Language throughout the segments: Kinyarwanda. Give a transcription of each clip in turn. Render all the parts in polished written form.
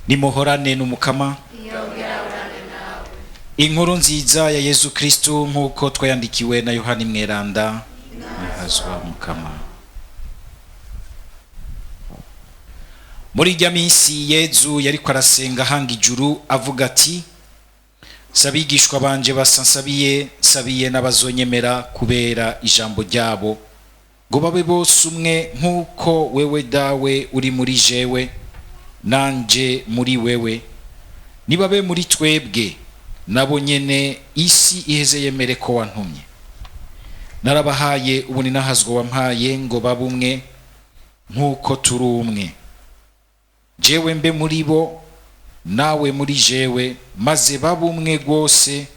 nimuhorane n'umukama. Inkuru nziza ya Yesu Kristo nkuko twayandikiwe na Yohani Mweranda. Nahazwa mukama. Muri rya minsi Yezu yariko arasenga hanga ijuru avuga ati, sabigishwa banje sabiye n'abazonyemera kubera ijambo ryabo, ngo babe bose umwe nkuko wewe dawe uri muri jewe nanje muri wewe, nibabe muri twebwe nabo nyene isi iheze yemere ko wantumye. Narabahaye ubu ninahazwa wampaye ngo babe umwe nkuko turi umwe, jewe mbe muri bo nawe muri jewe, maze babe umwe rwose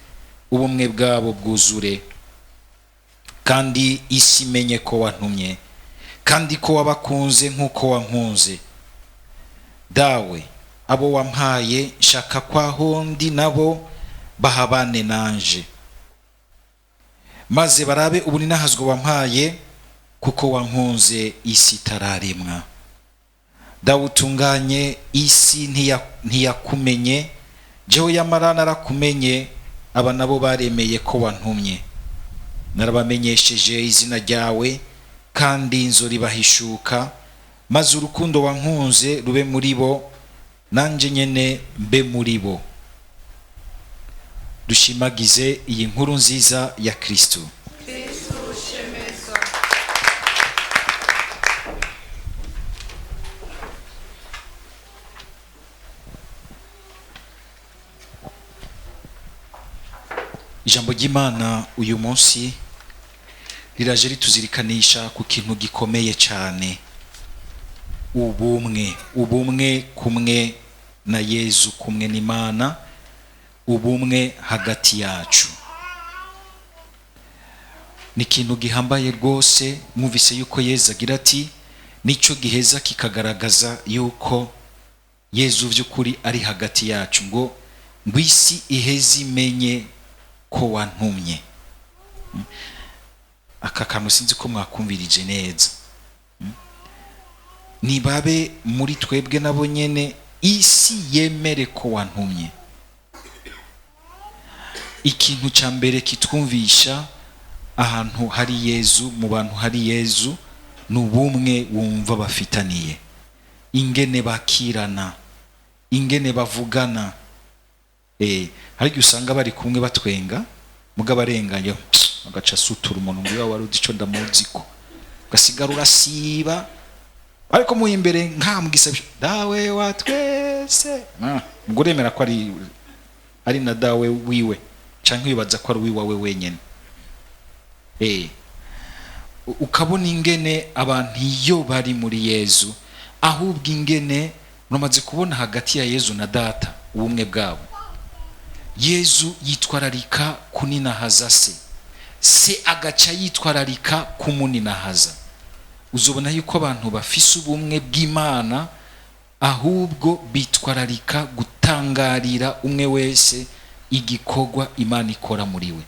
ubumwe bwabo bwuzure, kandi isi menye ko wantumye kandi ko wabakunze nkuko wankunze. Dawe abo wampaye shaka kwa hondi nabo bahabane nanje, maze barabe ubu ninahazwa wampaye kuko wankunze isi tararemwa. Dawe utunganye isi ntiyakumenye, jewe yamara narakumenye, aba nabo baremeye ko wantumye. Narabamenyesheje izina ryawe kandi nzoribahishuka, maze urukundo wankunze rube muri bo nanje nyene mbe muri bo. Dushimagize iyi nkuru nziza ya Kristo. Ijambo ry'Imana uyu munsi riraje rituzirikanisha ku kintu gikomeye cyane, ubumwe kumwe na Yezu, kumwe n'Imana, ubumwe hagati yacu. Ni ikintu gihambaye rwose. Mwumvise yuko Yezu agira ati nico giheza kikagaragaza yuko Yezu vy'ukuri ari hagati yacu, ngo isi iheze imenye ko wantumye. Aka kantu sinzi ko mwakumvirije neza. Nibabe muri twebwe nabo nyene isi yemere ko wantumye. Ikintu ca mbere kitwumvisha ahantu hari Yezu, mu bantu hari Yezu, n'ubumwe wumva bafitaniye, ingene bakirana, ingene bavugana. Hari usanga bari kumwe batwenga, muga barenganya agaca sutura umuntu ngo wari uzi ico ndamuziko, gasigara urasiba, ariko mu imbere nkamwisabye dawe wa twese, ngo remera ko ari na dawe wiwe, canke wibaza ko ari wiwawe wenyene. Ukabona ingene abantu iyo bari muri Yezu, ahubwo ingene uramaze kubona hagati ya Yezu na Data ubumwe bwabo. Yezu yitwararika kuninahaza se agaca yitwararika kumuninahaza. Uzobona yuko abantu bafise ubumwe bw'Imana ahubwo bitwararika gutangarira umwe wese igikorwa Imana ikora muri we,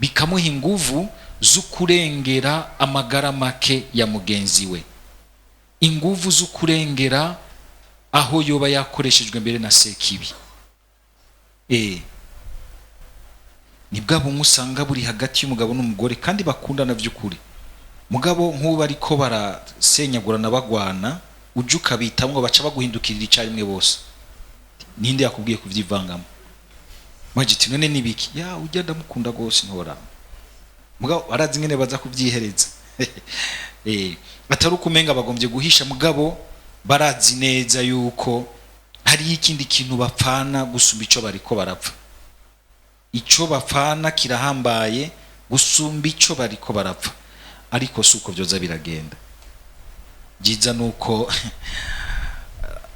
bikamuha inguvu zo kurengera amagara make ya mugenzi we, inguvu zo kurengera aho yoba yakoreshejwe mbere na sekibi. Ni bwabo musanga buri hagati y'umugabo n'umugore kandi bakundana by'ukuri. Mugabo nk'ubu ariko barasenyagurana bagwana, uje ukabitamwo baca baguhindukirira icyarimwe bose. Ninde yakubwiye kuvyivangamo? Magiti none nibiki? Ya ujya ndamukunda gose ntora. Mugabo barazi ngene baza kubyihereza. Atari ukumenga bagombye guhisha, mugabo barazi neza yuko hari ikindi kintu bapfana gusumba ico bariko barapfa. Ico bapfana kirahambaye gusumba ico bariko barapfa, ariko suko byoza biragenda. Jiza nuko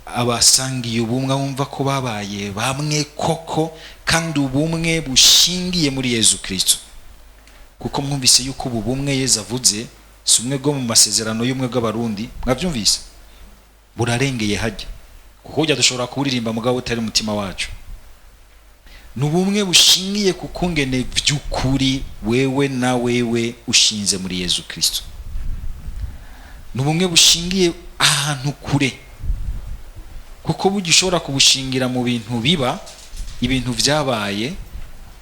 abasangiye ubumwe bumva ko babaye bamwe koko, kandi ubumwe bushingiye muri Yezu Kristo. Kuko mwumvise yuko ubumwe Yezu avuze si umwe bwo mu masezerano y'umwe bw'abarundi, mwavyumvise? Burarengeye hajya, kuko ujya dushobora kuririmba mugabo utari umutima wacu. Nubumwe bushingiye kukungene vy'ukuri wewe na wewe ushinze muri Yezu Kristo. Nubumwe bushingiye ahantu kure, kuko burya ushobora kubushingira mu bintu biba, ibintu vyabaye,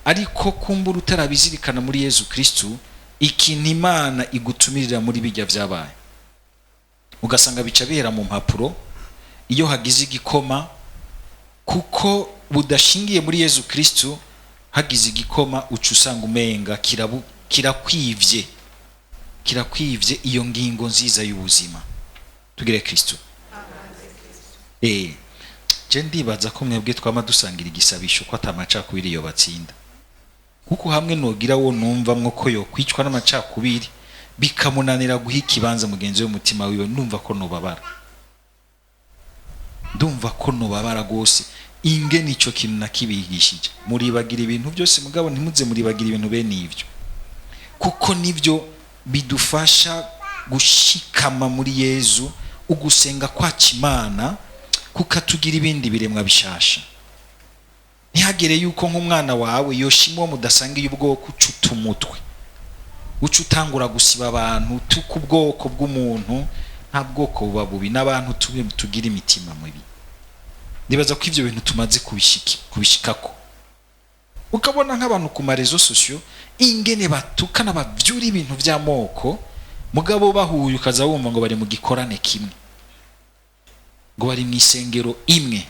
ariko kumbura utarabizirikana muri Yezu Kristu, ikintu Imana igutumirira muri bijya vyabaye, ugasanga bica bihera mu mpapuro. Iyo hagize igikoma, kuko budashingiye muri Yezu Kristu, hagize igikoma uca usanga umenga kirakwivye iyo ngingo nziza y'ubuzima. Tugire Kristu. Je ndibaza ko mwebwe twama dusangira igisabisho ko atamacakubiri yo batsinda, kuko hamwe nogira wo numva mwo ko yo kwicwa n'amacakubiri bikamunanira guha ikibanza mugenzi we mutima wiwe, ndumva ko nobabara gose. Inge nico kintu nakibigishije, muribagira ibintu byose mugabo ntimuze muribagira ibintu bene ivyo, kuko nivyo bidufasha gushikama muri Yezu, ugusenga kwa Imana kukatugira ibindi biremwa bishasha. Ntihagere yuko nk'umwana wawe yoshimwa mudasangiye ubwoko ucuta umutwe, uca utangura gusiba abantu tuku ubwoko bw'umuntu. Nta bwoko buba bubi, n'abantu tugira imitima mibi. Ndibaza ko ivyo bintu tumaze kubishikako, ukabona nk'abantu ku marezo sosio ingene batukana bavyura ibintu vy'amoko, mugabo bahuye ukaza wumva ngo bari mu gikorane kimwe, ngo bari mu isengero imwe.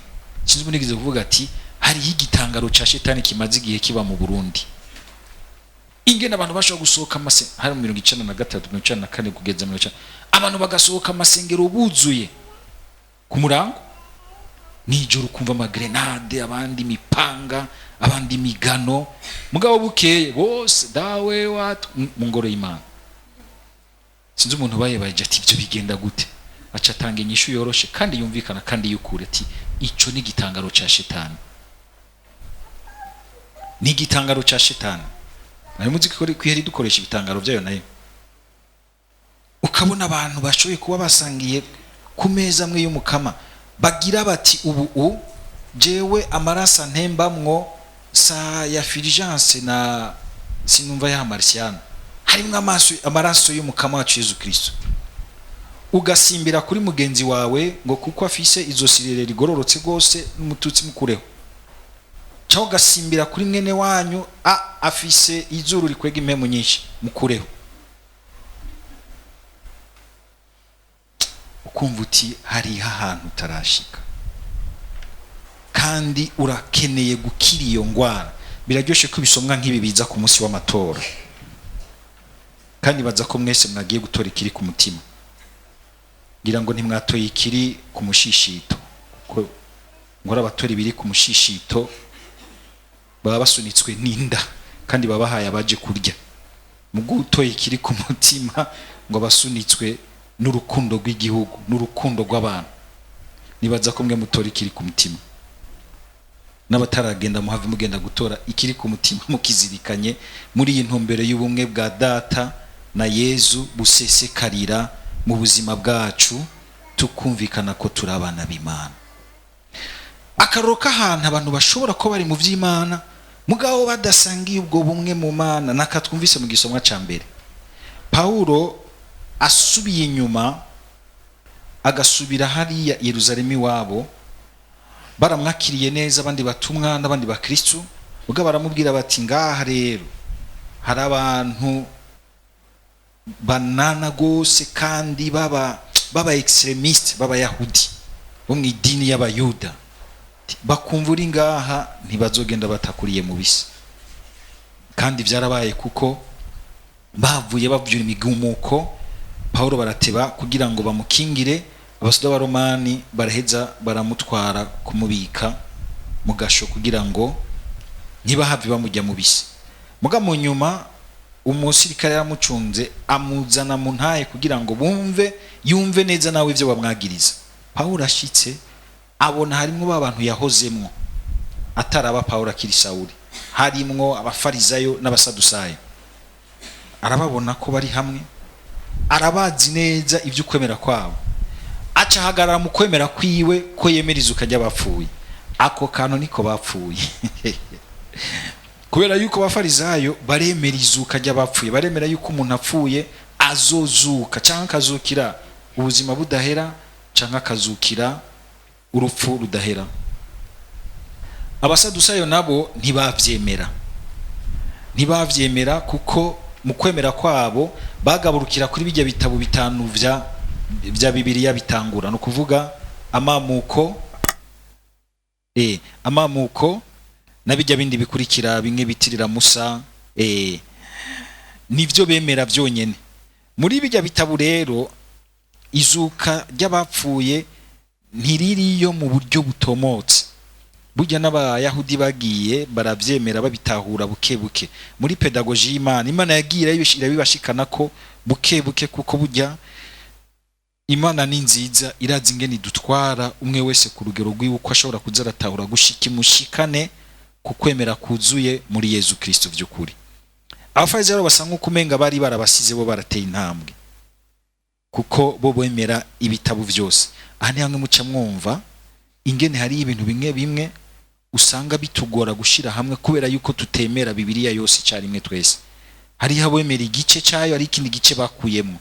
Sinzi munigeze kuvuga ati hariho igitangaro ca shetani kimaze igihe kiba mu Burundi, ingene abantu bashobora gusohoka hari mu 1993 1994 kugeza mu 19, abantu bagasohoka amasengero buzuye ku murango, nijoro kumva amagrenade, abandi mipanga, abandi migano, mugabo bukeye bose dawe watu mu ngoro y'Imana. Sinzi umuntu baje ati ibyo bigenda gute, aca atanga inyishu yoroshe kandi yumvikana kandi yukure ati ico ni gitangaro ca shetani, ni gitangaro ca shetani. Nari muzi ko kwiheri dukoresha ibitangaro byayo nayo, ukabona abantu bashoboye kuba basangiye ku meza amwe y'umukama, bagira bati ubu jewe amarasa ntembamwo sa ya Fulgence na sinumva ya Marciano, harimo amaraso y'umukama wacu Yezu Kristo. Ugasimbira kuri mugenzi wawe ngo kuko afise izo sirere rigororotse gose n'umututsi mukureho, cyo gasimbira kuri mwene wanyu afise izuru rikwega impemu nyinshi mukureho. Ukumva uti hari ahantu utarashika, kandi urakeneye gukira iyo ngwara. Biraryoshe ko bisomwa nk'ibi biza ku munsi w'amatora, kandi baza ko mwese mwagiye gutora ikiri ku mutima. Ngira ngo ntimwatoye ikiri ku mushishito, kuko ngora abatora ibiri ku mushishito baba basunitswe n'inda kandi babahaye abaje kurya. Mugutoye ikiri ku mutima ngo basunitswe n'urukundo rw'igihugu n'urukundo rw'abantu. Nibaza ko mwe mutora ikiri ku mutima, n'abataragenda muhave mugenda gutora ikiri ku mutima, mukizirikanye muri iyi ntumbero y'ubumwe bwa Data na Yezu busesekarira mu buzima bwacu, tukumvikana ko turi abana b'Imana. Akaroro k'ahantu abantu bashobora ko bari mu vy'Imana mugabo badasangiye ubwo bumwe mu Mana, nakatwumvise mu gisomwa ca mbere. Paulo asubiye inyuma agasubira hariya Yerusalemu iwabo, baramwakiriye neza abandi batumwa n'abandi bakristo, ubwo baramubwira bati ngaha rero hari abantu banana gose kandi baba extremiste, baba Yahudi bo mu idini y'Abayuda, bakumva uri ngaha ntibazogenda batakuriye mu bisi. Kandi byarabaye kuko bavuye bavyura imigumuko, Paulo barateba kugira ngo bamukingire. Abasoda ba Romani baraheza baramutwara kumubika mu gasho kugira ngo ntibahave bamujya mu bisi. Muga mu nyuma umusirikare yamucunze amuzana mu ntaye kugira ngo yumve neza nawe ivyo bamwagiriza. Paulo ashitse abona harimwo abantu yahozemwo, ataraba Paulo akiri Sauli, harimwo abafarizayo n'abasadusayo. Arababona ko bari hamwe, arabazi neza ivyo kwemera kwabo, aca hagarara mu kwemera kwiwe ko yemeriza ukajya bapfuye. Ako kantu niko bapfuye kubera yuko abafarizayo baremeriza ukajya bapfuye, baremera yuko umuntu apfuye azozuka, cyangwa akazukira ubuzima budahera, cyangwa akazukira urupfu rudahera. Abasadusayo nabo ntibavyemera kuko mu kwemera kwabo bagaburukira kuri bijya bitabo bitanu vya Bibiliya bitangura, no kuvuga amamuko na bijya bindi bikurikira bimwe bitirira Musa, nivyo bemera vyonyene. Muri bijya bitabo rero izuka ry'abapfuye ntiririyo mu buryo butomotse. Burya n'abayahudi bagiye baravyemera babitahura buke buke. Muri pedagogie Imana yagiye irabibashikana ko buke buke, kuko burya Imana ni nziza, irazi ingene idutwara umwe wese ku rugero rw'uko ashobora kuza aratahura mushikane ku kwemera kuzuye muri Yezu Kristo vy'ukuri. Abafarisayo basa nk'ukumenga bari barabasize bo barateye intambwe, kuko bo bemera ibitabo vyose. Aha ni hamwe muca mwumva ingene hari ibintu bimwe bimwe usanga bitugora gushira hamwe kubera yuko tutemera Bibiliya yose icyarimwe twese. Hari abemera igice cyayo, ari ikindi gice bakuyemo.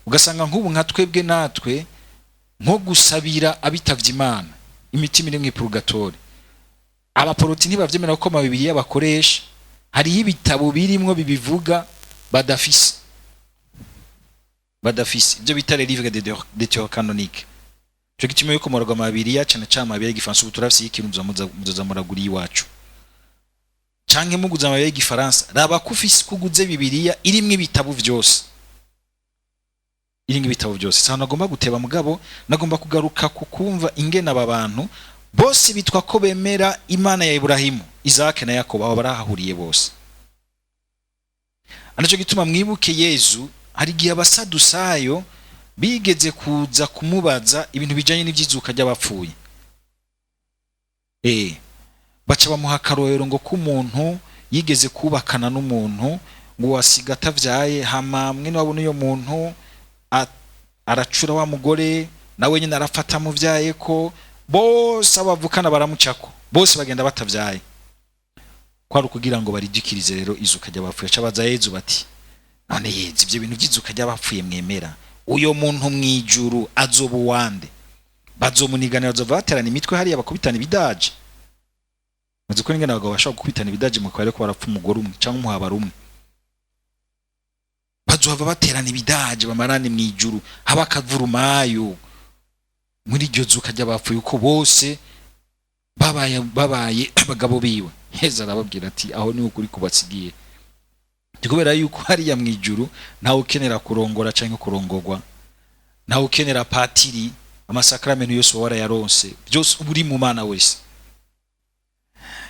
Ugasanga nk'ubu nka twebwe natwe nko gusabira abitavye Imana, imitima iri mu purgatori, abaporoti ntibavyemera ko mu Bibiliya bakoresha. Hariho ibitabo birimwo bibivuga badafise ibyo bita les livres de théorie canonique. Cyo gituma yuko mu rwama Bibiliya cyane cyane Bibiliya y'igifaransa ubu turafise ikintu muzoza muragura iwacu, canke muguza Bibiliya y'igifaransa raba kufise kuguze Bibiliya irimwe ibitabo byose, Sana nagomba guteba mugabo, nagomba kugaruka kukumva ingena aba bantu bose bitwa ko bemera Imana ya Ibrahimu, Isaac na Yakobo, abo barahahuriye bose. Anacho gituma mwibuke Yezu hari gihe abasadusayo bigeze kuza kumubaza ibintu bijanye n'ivyizuka ry'abapfuye. Baca bamuha akarorero ngo k'umuntu yigeze kubakana n'umuntu ngo wasiga atavyaye, hama mwene wabona uyo muntu aracura wa mugore nawe nyine arafata muvyaye ko bose abavukana baramucako, bose bagenda batavyaye. Kwari kugira ngo baridikirize rero izuka ry'abapfuye. Cabaza Yezu bati, none Yezu ivyo bintu vy'izuka ry'abapfuye mwemera, uyo muntu mwijuru azoba wande? Bazomuniganira, bazova baterana imitwe hariya bakubitana ibidaje. Maze ko ingana abagabo bashaka gukubitana ibidaje mu kwari ko barapfa umugore umwe cyangwa umuhabara umwe. Bazohava baterana ibidaje bamarane mwijuru, haba akavurumayo muri iryo zuka ry'abapfuye, uko bose babaye abagabo biwe. Heza arababwira ati, aho ni ukuri kubasigiye. Kubera yuko hariya mwijuru ntawe ukenera kurongora cyangwa kurongorwa, ntawe ukenera patiri, amasakramento yose warayaronse, byose uri mu Mana wese.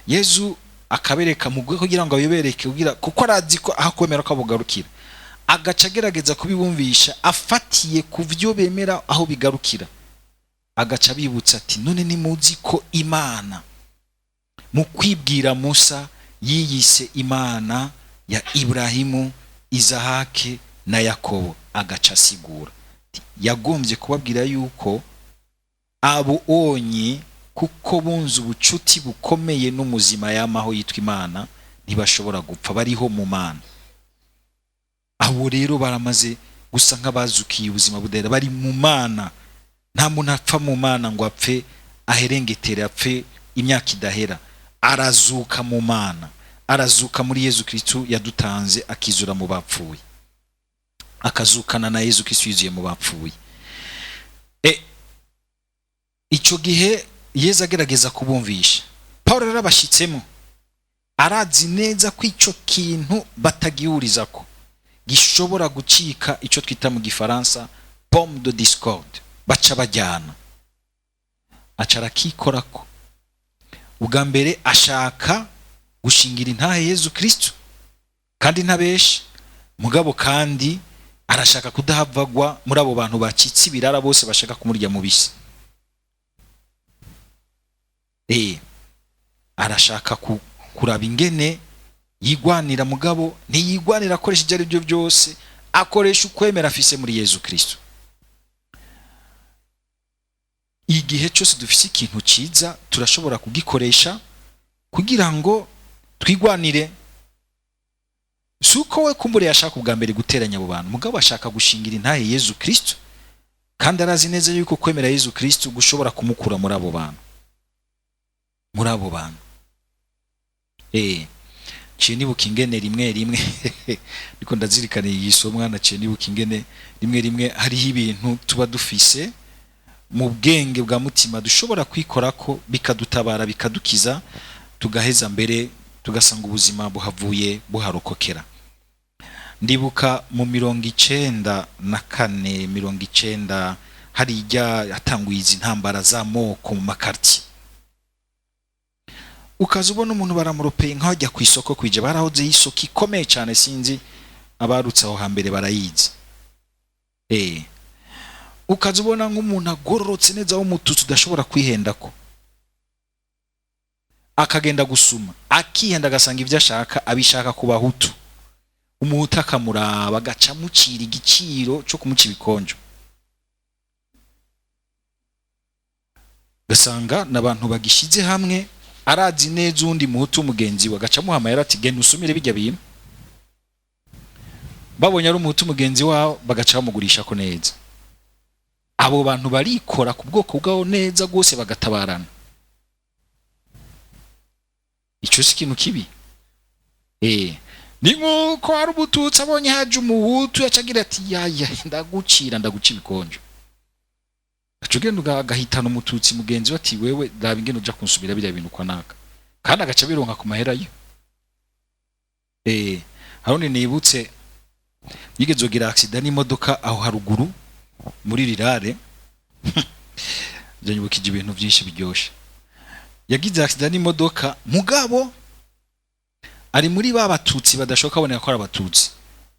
Yezu akabereka mugwe kugira ngo ayobereke, kuko arazi ko aho kwemera ko bugarukira, agaca agerageza kubibumvisha afatiye ku byo bemera aho bigarukira. Agaca bibutsa ati, none nimuzi ko Imana mu kwibwira Musa yiyise Imana ya Ibrahimu, Isahake na Yakobo. Agaca asigura yagombye kubabwira yuko abo onye kuko bunze ubucuti bukomeye n'umuzima yamaho yitwa Imana ntibashobora gupfa, bariho mu Mana. Abo rero baramaze gusa nk'abazukiye ubuzima budahera, bari mu Mana. Nta muntu apfa mu Mana ngo apfe aherengetere, apfe imyaka idahera. Arazuka mu Mana, arazuka muri Yezu Kristo yadutanze, akizura mu bapfuye, akazukana na Yezu Kristo yuzuye mu bapfuye. Icyo gihe Yezu agerageza kubumvisha. Paulo rero abashitsemo, arazi neza ko icyo kintu batagihurizako gishobora gucika, icyo twita mu gifaransa pomme de discorde, baca bajyana. Acara kikorako. Ubwa mbere ashaka gushingira intahe Yezu Kristo kandi ntabeshe, mugabo kandi arashaka kudahavagwa muri abo bantu bacitse ibirara bose bashaka kumurya mu bisi. Arashaka kuraba ingene yigwanira, mugabo ntiyigwanira akoresha ibyo ari byo byose, akoresha ukwemera afise muri Yezu Kristo. Igihe cyose dufise ikintu ciza turashobora kugikoresha kugira ngo twigwanire. Suko we kumbure yashaka ubwa mbere guteranya abo bantu, mugabo ashaka gushingira intahe Yezu Kristo kandi arazi neza yuko kwemera Yesu Kristo gushobora kumukura muri abo bantu, ciye nibuka ingene rimwe rimwe niko ndazirikana iyi somo naciye nibuka ingene rimwe rimwe hariho ibintu tuba dufise mu bwenge bwa mutima dushobora kwikora ko bikadutabara bikadukiza, tugaheza mbere tugasanga ubuzima buhavuye buharokokera. Ndibuka mu 94 90 harijya yatanguye izi ntambara z'amoko mu makarti, ukaza ubona umuntu baramuropeye nk'ajya ku isoko kwije, barahoze y'isoko ikomeye cyane, sinzi abarutse aho hambere barayizi. Ukaza ubona nk'umuntu agororotse neza w'umututsi udashobora kwihenda ko, akagenda gusuma akihenda agasanga ibyo ashaka abishaka ku bahutu, umuhutu akamuraba agaca mucira igiciro cyo kumuca ibikonjo, gasanga n'abantu bagishize hamwe, arazi neza undi muhutu umugenzi we agaca muhamayera ati genda usumire bijya bintu, babonye ari umuhutu umugenzi wao bagaca bamugurisha ko neza. Abo bantu barikora ku bwoko bwabo neza gose bagatabarana. Ico si ikintu kibi. Ni nkuko ari ubututsi abonye haje umuhutu yacagira ati yaya ndagucira ndaguca ibikonjo, acugenda agahitana umututsi mugenzi bati wewe raba ingene uja kunsubira biriya bintu kwa naka, kandi agaca bironka ku mahera yo. Harone nibutse yigeze ugira accident n'imodoka aho haruguru muri Rirare byanyibukije ibintu byinshi biryoshe. Yagize accident n'imodoka mugabo ari muri babatutsi badashoka aboneka ko ari abatutsi,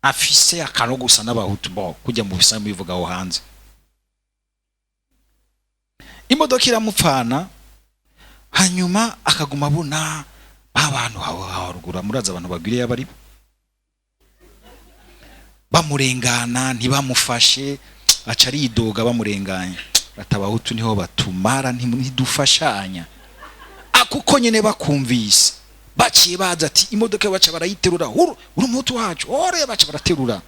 afise akano gusa n'abahutu bo kujya mu bisambu bivuga aho hanze. Imodoka iramupfana, hanyuma akaguma abona abantu haruguru, muraza abantu bagwiriye abari bamurengana ntibamufashe, aca aridoga bamurenganya, atabahutu niho batumara ntidufashanya. Akuko nyene bakumvise baciye baza ati imodoka baca barayiterura, uri umuhutu wacu ore, baca baraterura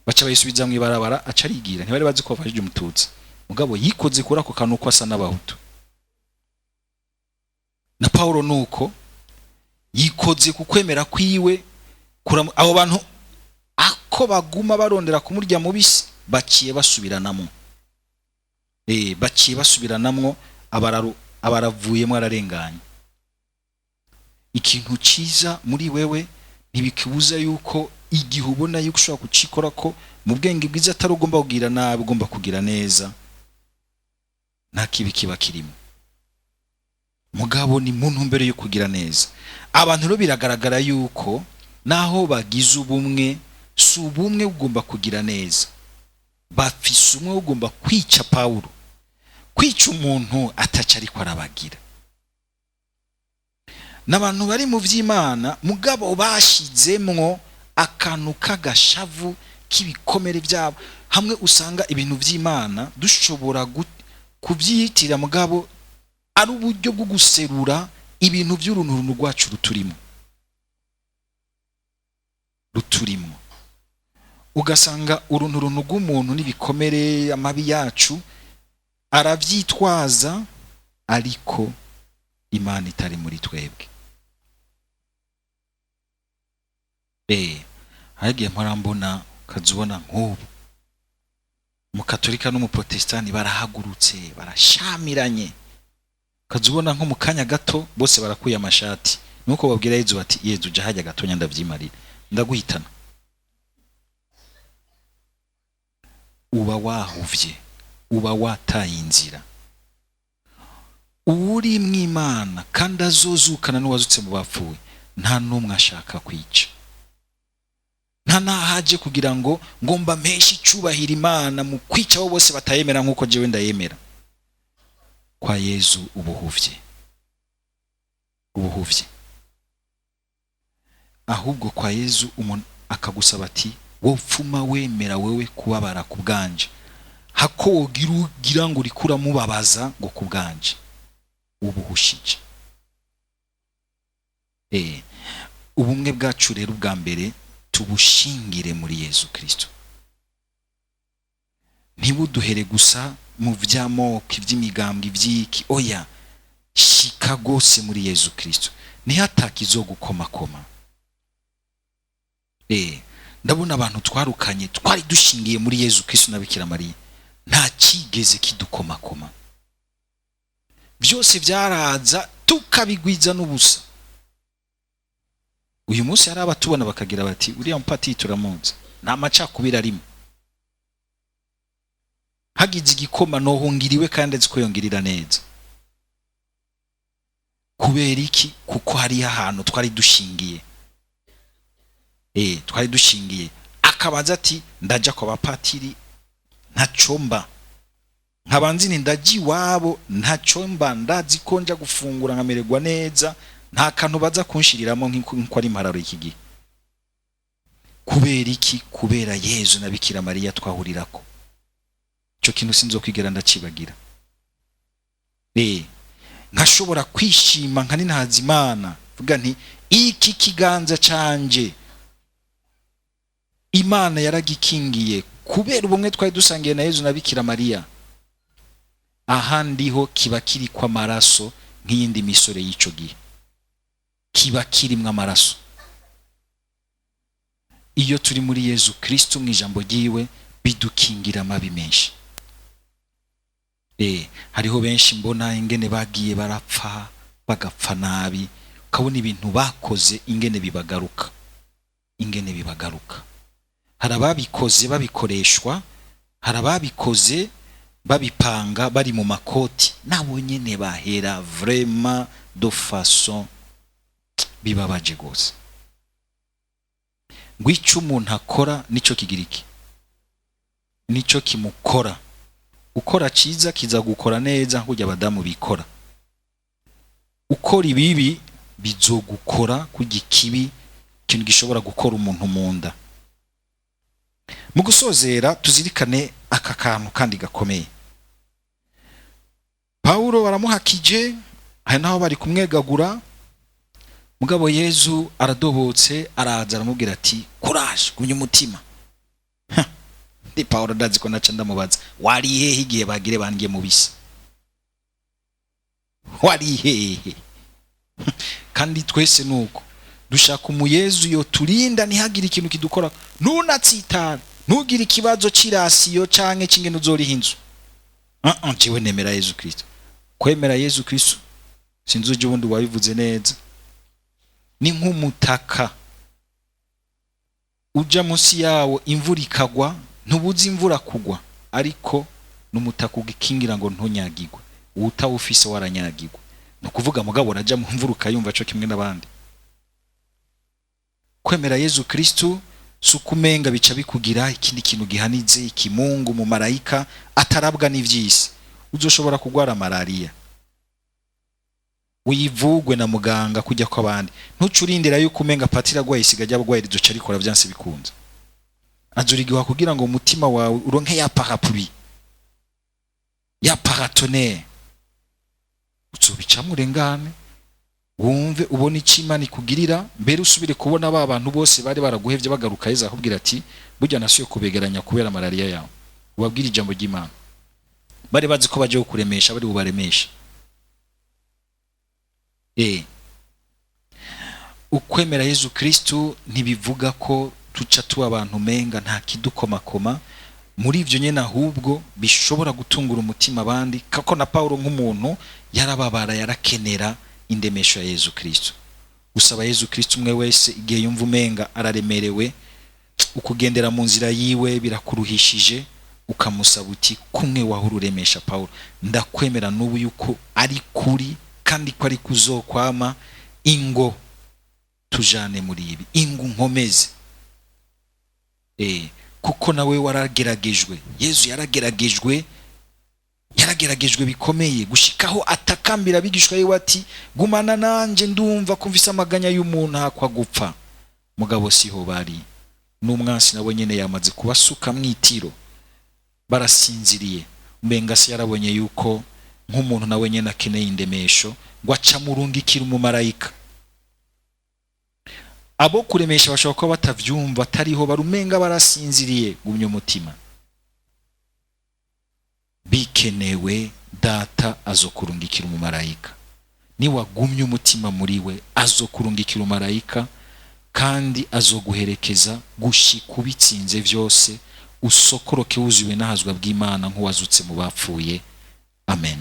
baca bayisubiza mu ibarabara, aca arigira. Ntibari bazi ko bafashije umututsi, mugabo yikoze kuri ako kantu ko asa n'abahutu. Na Paulo nuko yikoze kukwemera kwiwe abo bantu ako baguma barondera kumurya mubisi baciye basubiranamwo, baciye basubiranamwo, abaravuyemo ararenganya. Ikintu ciza muri wewe ntibikibuza yuko igihe ubona yuko ushobora kucikora ko mu bwenge bwiza atari ugomba kugira nabi, ugomba kugira neza, nta kibi kiba kirimo. Mugabo ni muntu mbere yo kugira neza. Abantu rero biragaragara yuko naho bagize ubumwe, si ubumwe ugomba kugira neza, bafise umwe ugomba kwica Paulo, kwica umuntu ataca ariko arabagira. N'abantu bari mu vy'Imana mugabo bashizemwo akantu kagashavu k'ibikomere byabo, hamwe usanga ibintu vy'Imana dushobora kuvyitira mugabo ari uburyo bwo guserura ibintu by'urunturuntu rwacu ruturimo. Ugasanga urunturuntu rw'umuntu n'ibikomere amabi yacu aravyitwaza, ariko Imana itari muri twebwe. Hagiye mparambona kazubona nk'ubu mu Katolika no mu Protestani barahagurutse barashamiranye, kazubona nko mu kanya gato bose barakuye amashati, nuko babwira Yezu bati Yezu ja hajya gatonya ndavyimarira ndaguhitana. Uba wahuvye, uba wataye inzira. Uri mw'Imana kandi azozukana n'uwazutse mu bapfuye, nta numwe ashaka kwica, nta nahaje kugira ngo ngomba mpeshe icubahira Imana mu kwica abo bose batayemera nk'uko jewe ndayemera. Kwa Yezu ubuhuvye, ahubwo kwa Yezu umuntu akagusaba ati wopfuma wemera wewe kubabara ku bwanje, hako wogira ngo urikura mubabaza ngo ku bwanje ubuhushije. Ubumwe bwacu rero bwa mbere tubushingire muri Yesu Kristo. ntibuduhere gusa mu vy'amoko ivy'imigambwe ivy'iki, oya shika gose muri Yezu Kristo, nihataka izogukomakoma. Ndabona abantu twarukanye twari dushingiye muri Yezu Kristo na Bikira Mariya, nta kigeze kidukomakoma, byose byaraza tukabigwiza n'ubusa. Uyu munsi hari abatubona bakagira bati uriya mupatiri turamunze, nta macakubira arimo, hagize igikoma nohungiriwe kandi azi ko yongirira neza. Kubera iki? Kuko hari ahantu twari dushingiye, twari dushingiye. Akabaza ati ndaja kwa bapatiri ntacomba, nkabanzi ni ndaji wabo ntacomba, ndazi ko nja gufungura nkamererwa neza, nta kantu baza kunshiriramo nk'uko ari mararo iki gihe. Kubera iki? Kubera Yezu na Bikira Mariya twahurirako. Cyo kintu sinzokwigera ndacibagira. Nkashobora kwishima nkaninahaza Imana, vuga nti iki kiganza canje Imana yaragikingiye kubera ubumwe twari dusangiye na Yezu na Bikira Mariya. Ahandiho kiba kiri kwa maraso nk'iyindi misore y'ico gihe, kiba kirimwe amaraso. Iyo turi muri Yezu Kristo mu ijambo ryiwe bidukingira amabi menshi. Hariho benshi mbona ingene bagiye barapfa, bagapfa nabi, ukabona ibintu bakoze ingene bibagaruka, ingene bibagaruka. Hari ababikoze babikoreshwa, hari ababikoze babipanga bari mu makoti, nabo nyene bahera vraiment de façon bibabaje gose. Ngwico umuntu akora nico kigiriki, nico kimukora. Ukora ciza kiza gukora neza nk'ujya abadamu bikora. Ukora ibibi bizogukora kugikibi, kintu gishobora gukora umuntu munda. Mu gusozera tuzirikane aka kantu kandi gakomeye. Paulo baramuhakije, hari naho bari kumwegagura, mugabo Yezu aradobotse araza aramubwira ati courage, gumya umutima. Ndi Paulo ndazi ko naca ndamubaza, wari hehe igihe bagire bangiye mu bisi? Wari hehe? Kandi twese nuko dushaka umuyezu yo turinda ntihagire ikintu kidukora, nunatsitara, nugira ikibazo cirasiyo canke cingene uzoriha inzu. Jewe nemera Yezu Kristo. Kwemera Yezu Kristo sinzuje ubundi wabivuze neza, ni nk'umutaka uja munsi yawo imvura ikagwa, ntubuzi imvura kugwa, ariko n'umutaka ugikingira ngo ntunyagirwe, utawufise waranyagirwa. No kuvuga mugabo raja mu mvura ukayumva cyo kimwe n'abandi. Kwemera Yezu Kristo sukumenga bica bikugira ikindi kintu gihanize, ikimungu mu marayika atarabwa n'ivyisi. Uzoshobora kugwara malaria, uyivugwe na muganga kujya kw'abandi, ntucurindira yuko umenga patira gwa isiga ry'abagwayi rizoca rikora byanse bikunze. Azurigiwa kugira ngo umutima wawe uronke ya parapluie, ya paratonnerre, uzobicamwe urengane, wumve ubone icima nikugirira, mbere usubire kubona ba bantu bose bari baraguhevye bagaruka Yezu akubwira ati burya nasuye kubegeranya kubera malaria yawe. Ubabwira ijambo ry'Imana, bari bazi ko baje kuremesha, bari bubaremesha. Ukwemera Yezu Kristo ntibivuga ko tuca tuba abantu menga nta kidukomakoma muri ivyo nyene, ahubwo bishobora gutungura umutima abandi. Kako na Paulo nk'umuntu yarababara, yarakenera indemesho ya Yezu Kristo. Usaba Yezu Kristo umwe wese igihe yumva umenga araremerewe, ukugendera mu nzira yiwe birakuruhishije, ukamusaba uti kumwe wahururemesha Paulo, ndakwemera n'ubu yuko ari kuri kandi ko ari kuzokwama, ingo tujane muri ibi, ingo nkomeze. Kuko nawe warageragejwe, Yezu yarageragejwe bikomeye, gushikaho atakambira bigishwa yiwe ati gumana nanje ndumva kumvisa amaganya y'umuntu hakwa gupfa. Mugabo siho bari, n'umwansi nabo nyene yamaze kubasuka mwitiro, barasinziriye. Mbenga se yarabonye yuko nk'umuntu nawe nyene akeneye indemesho, ngo aca murungikira umumarayika. Abo kuremesha bashobora kuba batavyumva, atariho barumenga barasinziriye. Gumya umutima, bikenewe data azokurungikira umumarayika. Niwagumye umutima muri we azokurungikira umumarayika kandi azoguherekeza gushika ubitsinze byose, usokoroke wuzuwe n'ahazwa bw'Imana nk'uwazutse mu bapfuye. Amen.